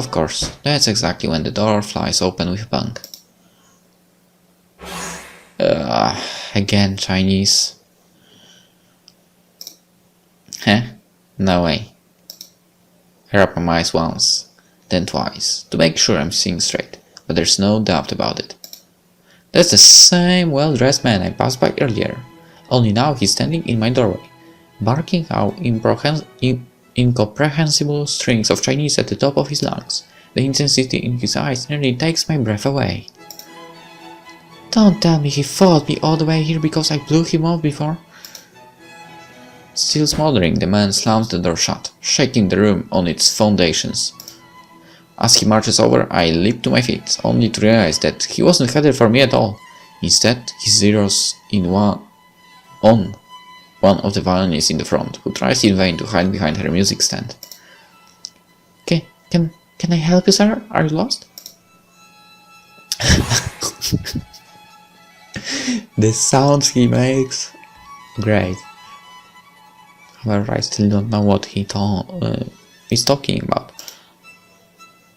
Of course, that's exactly when the door flies open with a bang. Again Chinese. Huh? No way. I rub my eyes once, then twice, to make sure I'm seeing straight, but there's no doubt about it. That's the same well-dressed man I passed by earlier, only now he's standing in my doorway, barking out incomprehensible strings of Chinese at the top of his lungs. The intensity in his eyes nearly takes my breath away. Don't tell me he followed me all the way here because I blew him off before. Still smoldering, the man slams the door shut, shaking the room on its foundations. As he marches over, I leap to my feet, only to realize that he wasn't headed for me at all. Instead, he zeroes in on one of the violinists in the front, who tries in vain to hide behind her music stand. Can I help you, sir? Are you lost? The sounds he makes, great. However, I still don't know what he's talking about.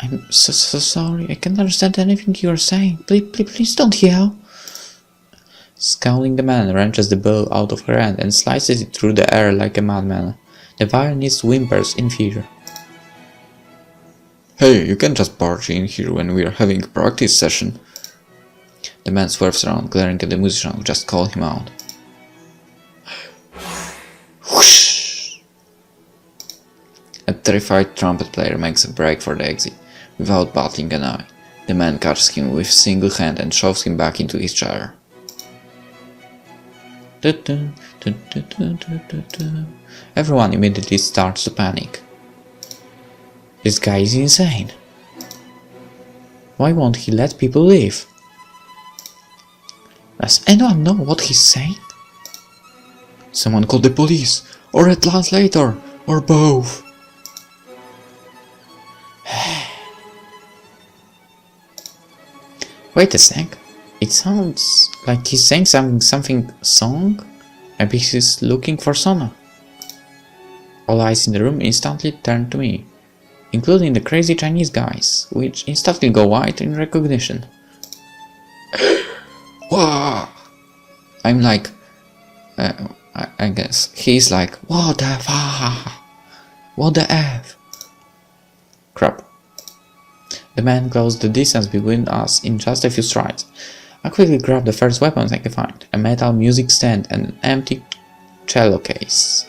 I'm so sorry, I can't understand anything you're saying. Please don't yell. Scowling, the man wrenches the bow out of her hand and slices it through the air like a madman. The violinist whimpers in fear. Hey, you can't just barge in here when we're having a practice session. The man swerves around, glaring at the musician who just called him out. Whoosh! A terrified trumpet player makes a break for the exit, without batting an eye. The man catches him with single hand and shoves him back into his chair. Everyone immediately starts to panic. This guy is insane. Why won't he let people leave? Does anyone know what he's saying? Someone call the police, or a translator, or both. Wait a sec. It sounds like he's saying something song? Maybe he's looking for Sona. All eyes in the room instantly turn to me, including the crazy Chinese guys, which instantly go white in recognition. Wow! I'm like, I guess he's like, what the fuck? What the F? Crap. The man closed the distance between us in just a few strides. I quickly grabbed the first weapons I could find, a metal music stand and an empty cello case.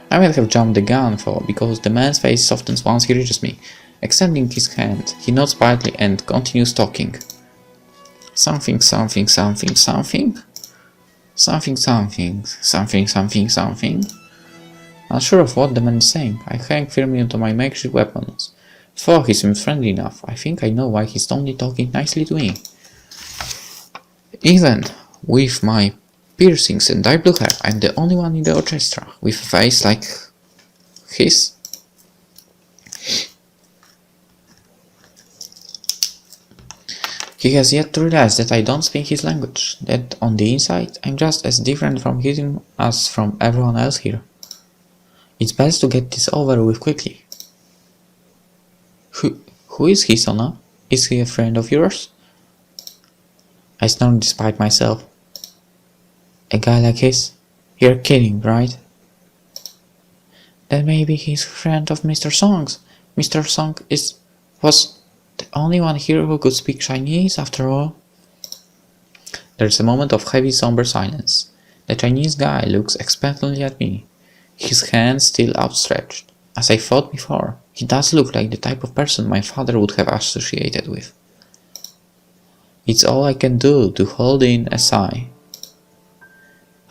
I might have jumped the gun because the man's face softens once he reaches me. Extending his hand, he nods politely and continues talking. Something. Unsure of what the man is saying, I hang firmly onto my makeshift weapons. For he seems friendly enough, I think I know why he's only talking nicely to me. Even with my piercings and dyed blue hair, I'm the only one in the orchestra with a face like his. He has yet to realize that I don't speak his language, that on the inside I'm just as different from him as from everyone else here. It's best to get this over with quickly. Who is he, Sona? Is he a friend of yours? I snort despite myself. A guy like his? You're kidding, right? Then maybe he's a friend of Mr. Song's. Mr. Song was the only one here who could speak Chinese after all. There's a moment of heavy somber silence. The Chinese guy looks expectantly at me, his hands still outstretched. As I thought before, he does look like the type of person my father would have associated with. It's all I can do to hold in a sigh.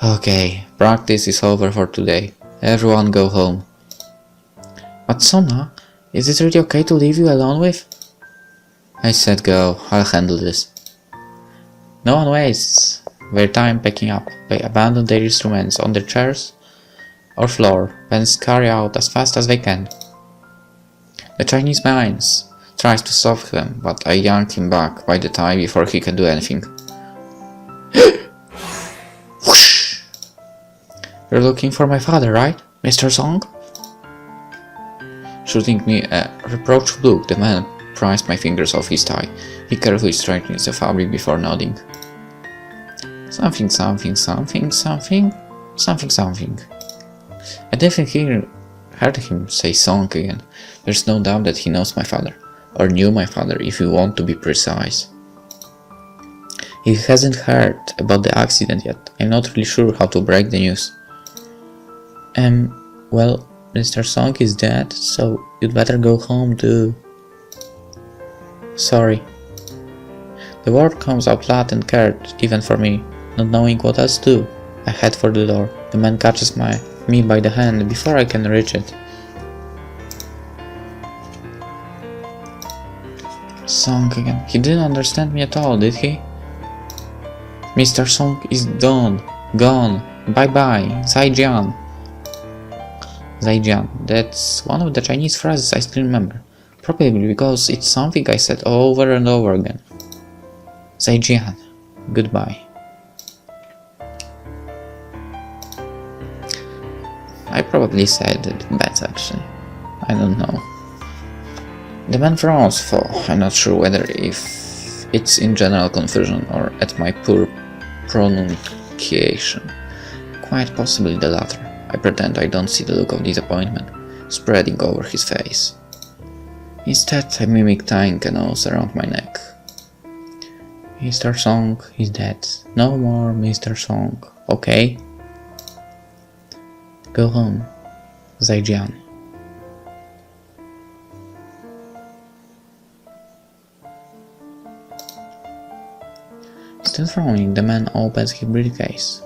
Okay, practice is over for today. Everyone go home. But Sona, is it really okay to leave you alone with? I said go, I'll handle this. No one wastes their time packing up. They abandon their instruments on their chairs or floor, then scurry out as fast as they can. The Chinese man tries to stop him, but I yanked him back by the time before he can do anything. Whoosh! You're looking for my father, right, Mr. Song? Shooting me a reproachful look, the man prized my fingers off his tie. He carefully straightened the fabric before nodding. Something. I definitely heard him say Song again. There's no doubt that he knows my father. Or knew my father, if you want to be precise. He hasn't heard about the accident yet. I'm not really sure how to break the news. Well, Mr. Song is dead, so you'd better go home too. Sorry. The word comes out flat and curt, even for me, not knowing what else to do. I head for the door. The man catches me by the hand before I can reach it. Song again. He didn't understand me at all, did he? Mr. Song is gone. Bye-bye. Zaijian. Zaijian. That's one of the Chinese phrases I still remember. Probably because it's something I said over and over again. Zaijian. Goodbye. I probably said it bad actually. I don't know. The man frowns, for I'm not sure whether if it's in general confusion or at my poor pronunciation. Quite possibly the latter. I pretend I don't see the look of disappointment spreading over his face. Instead, I mimic tying a noose around my neck. Mr. Song is dead. No more Mr. Song, okay? Go home, Zaijian. Still frowning, the man opens his briefcase.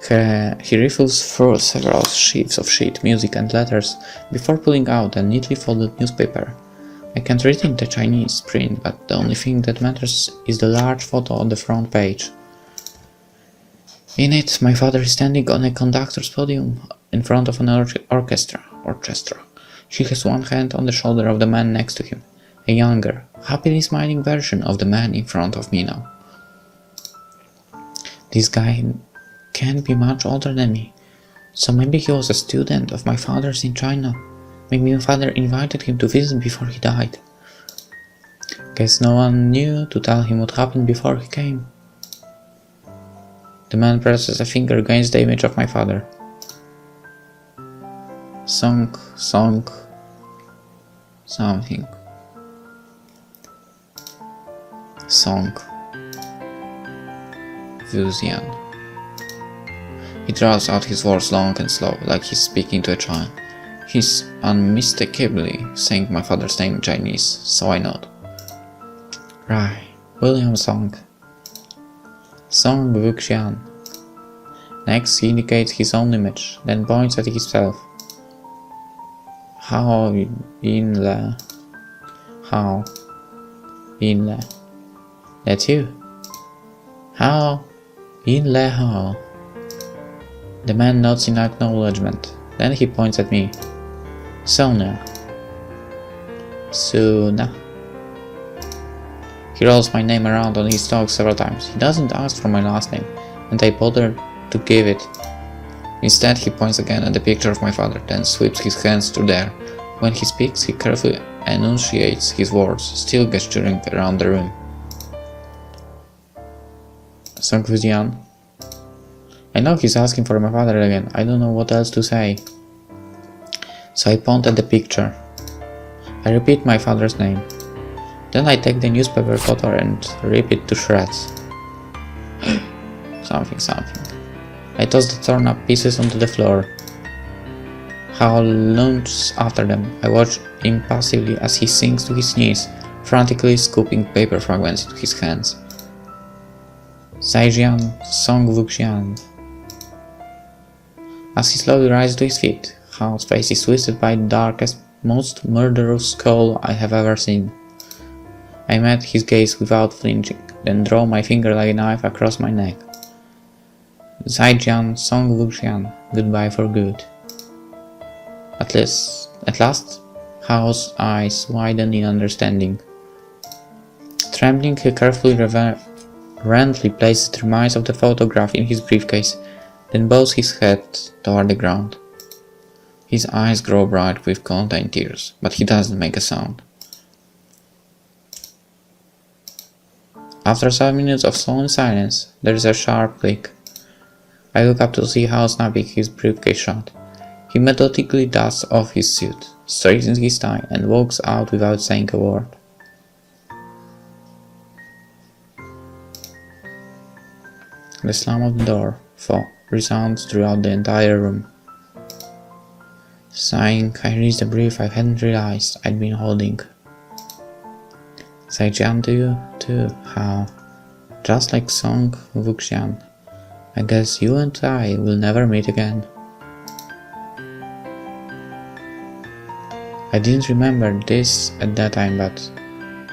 He riffles through several sheets of sheet music and letters before pulling out a neatly folded newspaper. I can't read in the Chinese print, but the only thing that matters is the large photo on the front page. In it, my father is standing on a conductor's podium in front of an orchestra. He has one hand on the shoulder of the man next to him, a younger, happily smiling version of the man in front of me now. This guy can't be much older than me, so maybe he was a student of my father's in China. Maybe my father invited him to visit before he died. Guess no one knew to tell him what happened before he came. The man presses a finger against the image of my father. Song, something. Song. Fusion. He draws out his words long and slow, like he's speaking to a child. He's unmistakably saying my father's name in Chinese, so I nod. Right, William Song. Song Wuxian. Next, he indicates his own image, then points at himself. Yin Le Hao. Yin Le. That's you. Yin Le Hao. The man nods in acknowledgement. Then he points at me. Sona. He rolls my name around on his tongue several times. He doesn't ask for my last name, and I bother to give it. Instead, he points again at the picture of my father, then sweeps his hands through there. When he speaks, he carefully enunciates his words, still gesturing around the room. Song Fujian. I know he's asking for my father again. I don't know what else to say. So I point at the picture. I repeat my father's name. Then I take the newspaper photo and rip it to shreds. something. I toss the torn up pieces onto the floor. Hao lunges after them. I watch impassively as he sinks to his knees, frantically scooping paper fragments into his hands. Zaijian Song Wuxian. As he slowly rises to his feet, Hao's face is twisted by the darkest, most murderous scowl I have ever seen. I met his gaze without flinching, then draw my finger like a knife across my neck. Zaijian Song Wuxian, goodbye for good. At last, Hao's eyes widen in understanding. Trembling, he carefully reverently places the remains of the photograph in his briefcase, then bows his head toward the ground. His eyes grow bright with contained tears, but he doesn't make a sound. After 7 minutes of solemn silence, there is a sharp click. I look up to see how snappy his briefcase shut. He methodically dusts off his suit, straightens his tie, and walks out without saying a word. The slam of the door resounds throughout the entire room. Sighing, I release the brief I hadn't realized I'd been holding. Zaijian to you, too, how? Just like Song Wuxian. I guess you and I will never meet again. I didn't remember this at that time, but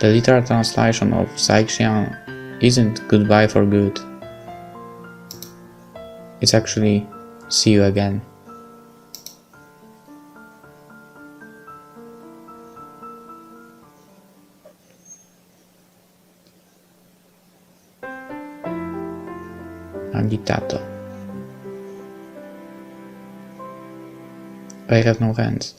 the literal translation of Zaijian isn't goodbye for good. It's actually see you again. Agitato. I have no hands.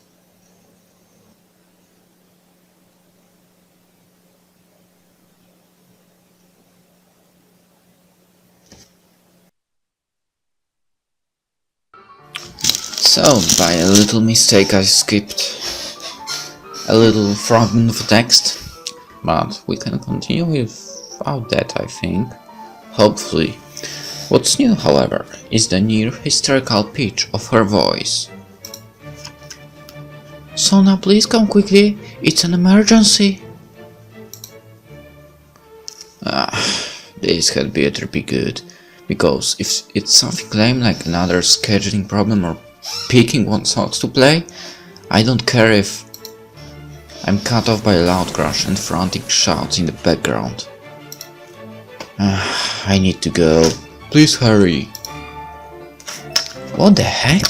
So, by a little mistake I skipped a little fragment of text, but we can continue without that, I think. Hopefully. What's new, however, is the near hysterical pitch of her voice. Sona, please come quickly, it's an emergency. This had better be good, because if it's something lame like another scheduling problem or picking what songs to play, I don't care if I'm cut off by a loud crash and frantic shouts in the background. I need to go. Please hurry. What the heck?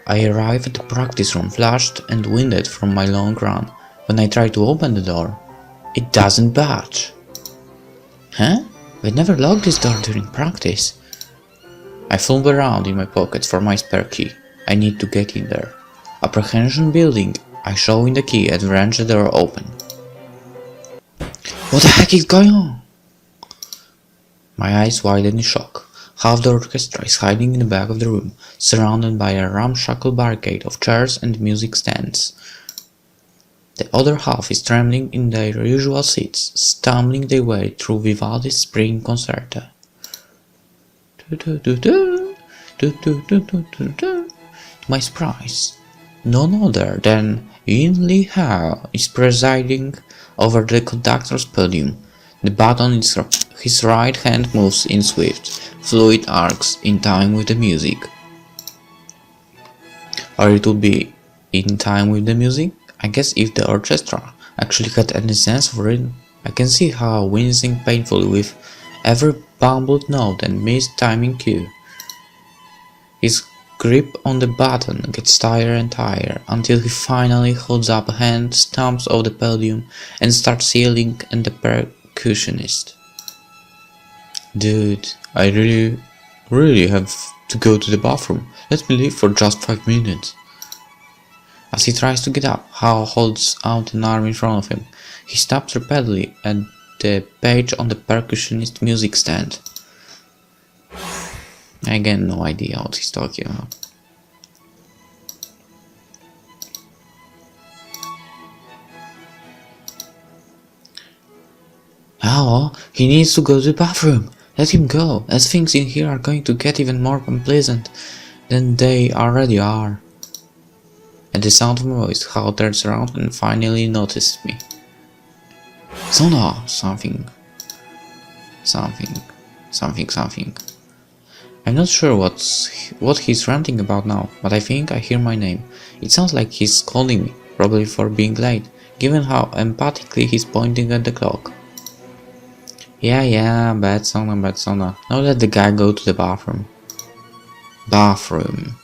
I arrive at the practice room flushed and winded from my long run. When I try to open the door, it doesn't budge. Huh? I never locked this door during practice. I fumble around in my pockets for my spare key. I need to get in there. Apprehension building. I show in the key and wrench the door open. What the heck is going on? My eyes widen in shock. Half the orchestra is hiding in the back of the room, surrounded by a ramshackle barricade of chairs and music stands. The other half is trembling in their usual seats, stumbling their way through Vivaldi's Spring Concerto. To my surprise, none other than Yin Le Hao is presiding over the conductor's podium. The button in his right hand moves in swift, fluid arcs in time with the music. Or it would be in time with the music? I guess if the orchestra actually had any sense of rhythm, I can see how wincing painfully with every bumbled note and missed timing cue. His grip on the button gets tighter and tighter until he finally holds up a hand, stomps off the podium, and starts yelling at the percussionist. Dude, I really have to go to the bathroom. Let me leave for just 5 minutes. As he tries to get up, Hao holds out an arm in front of him. He stops repeatedly at the page on the percussionist music stand. I get no idea what he's talking about. Hao, he needs to go to the bathroom. Let him go, as things in here are going to get even more unpleasant than they already are. At the sound of my voice, Hao turns around and finally notices me. Sona! Something. I'm not sure what he's ranting about now, but I think I hear my name. It sounds like he's scolding me, probably for being late, given how emphatically he's pointing at the clock. Yeah, bad Sona. Now let the guy go to the bathroom. Bathroom.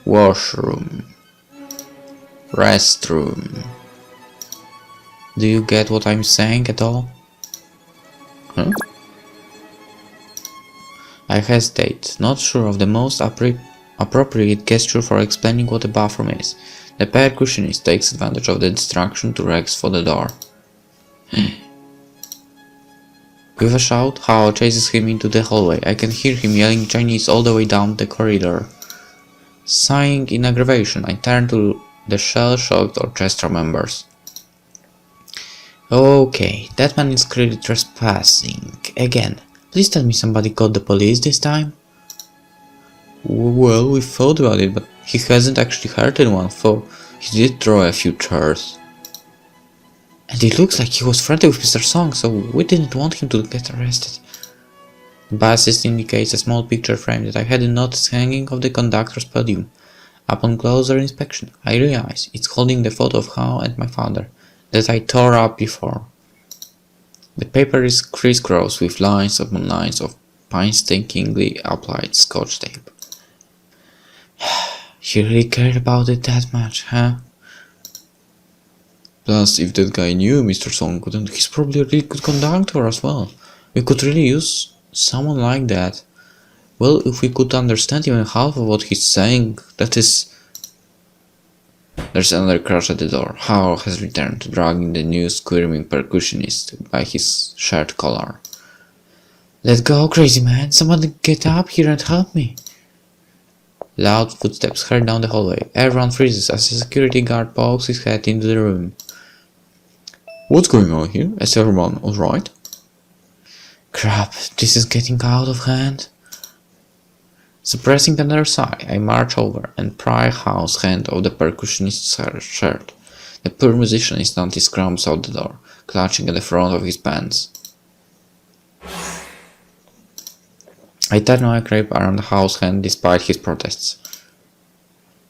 Washroom. Restroom. Do you get what I'm saying at all? Huh? I hesitate, not sure of the most appropriate gesture for explaining what a bathroom is. The percussionist takes advantage of the distraction to reach for the door. With a shout, Hao chases him into the hallway. I can hear him yelling Chinese all the way down the corridor. Sighing in aggravation, I turn to the shell-shocked orchestra members. Okay, that man is clearly trespassing. Again. Please tell me somebody called the police this time? Well, we thought about it, but he hasn't actually hurt anyone, though he did throw a few chairs. And it looks like he was friendly with Mr. Song, so we didn't want him to get arrested. The bassist indicates a small picture frame that I hadn't noticed hanging off the conductor's podium. Upon closer inspection, I realize it's holding the photo of Hao and my father that I tore up before. The paper is crisscrossed with lines upon lines of painstakingly applied scotch tape. He really cared about it that much, huh? Plus, if that guy knew Mr. Song, then he's probably a really good conductor as well. We could really use someone like that. Well, if we could understand even half of what he's saying, that is... There's another crash at the door. Hao has returned, dragging the new squirming percussionist by his shirt collar. Let go, crazy man! Somebody get up here and help me! Loud footsteps hurry down the hallway. Everyone freezes as a security guard pokes his head into the room. What's going on here? Is everyone alright? Crap, this is getting out of hand. Suppressing another sigh, I march over and pry Hao's hand off the percussionist's shirt. The poor musician instantly scrambles out the door, clutching at the front of his pants. I turn my crepe around Hao's hand despite his protests.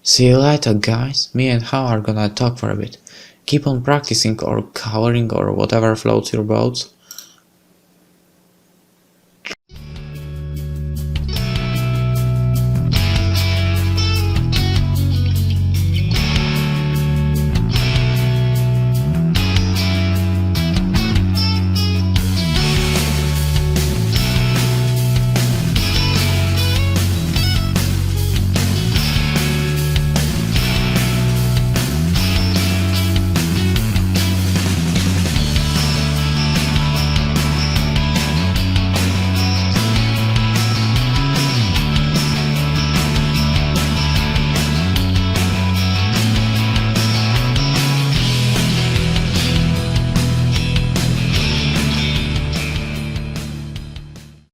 See you later, guys. Me and Hao are gonna talk for a bit. Keep on practicing or cowering or whatever floats your boats.